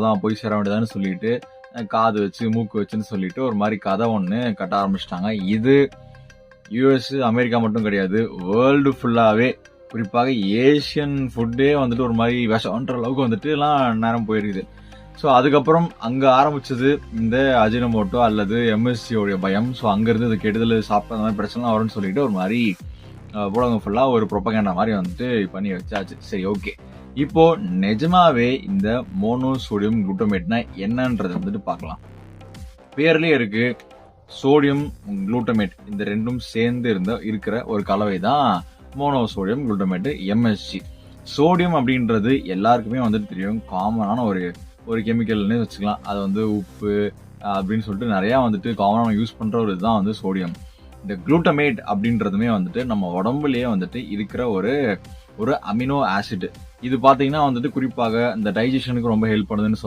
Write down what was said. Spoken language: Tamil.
தான் போய் சேர வேண்டியதான்னு சொல்லிட்டு காது வச்சு மூக்கு வச்சுன்னு சொல்லிட்டு ஒரு மாதிரி கதை ஒன்று கட்ட ஆரம்பிச்சிட்டாங்க. இது யூஎஸ் அமெரிக்கா மட்டும் கிடையாது, வேர்ல்டு ஃபுல்லாவே குறிப்பாக ஏசியன் ஃபுட்டே வந்துட்டு ஒரு மாதிரி விஷம்ன்ற அளவுக்கு வந்துட்டு எல்லாம் நேரம் போயிருக்குது. ஸோ அதுக்கப்புறம் அங்க ஆரம்பிச்சது இந்த அஜினமோட்டோ அல்லது எம்எஸ்சியோடைய பயம். ஸோ அங்கிருந்து இது கெடுதல் சாப்பிட்ட அந்த மாதிரி பிரச்சனை வரும்னு சொல்லிட்டு ஒரு மாதிரி ஊடகம் ஃபுல்லா ஒரு ப்ரொபகேண்டா மாதிரி வந்துட்டு பண்ணி வச்சாச்சு. சரி, ஓகே. இப்போ நிஜமாவே இந்த மோனோசோடியம் குளுட்டமேட்னா என்னன்றது வந்துட்டு பார்க்கலாம். பேர்லயே இருக்கு, சோடியம் குளுட்டமேட் இந்த ரெண்டும் சேர்ந்து இருக்கிற ஒரு கலவை தான் மோனோசோடியம் குளுட்டமேட் எம்எஸ்ஜி. சோடியம் அப்படின்றது எல்லாருக்குமே வந்துட்டு தெரியும், காமனான ஒரு கெமிக்கல்னு வச்சுக்கலாம். அது வந்து உப்பு அப்படின்னு சொல்லிட்டு நிறைய வந்துட்டு காமனாக யூஸ் பண்ற ஒரு இதுதான் வந்து சோடியம். இந்த குளுட்டமேட் அப்படின்றதுமே வந்துட்டு நம்ம உடம்புலயே வந்துட்டு இருக்கிற ஒரு அமினோ ஆசிட். இது பாத்தீங்கன்னா வந்துட்டு குறிப்பாக இந்த டைஜஷனுக்கு ரொம்ப ஹெல்ப் பண்ணுதுன்னு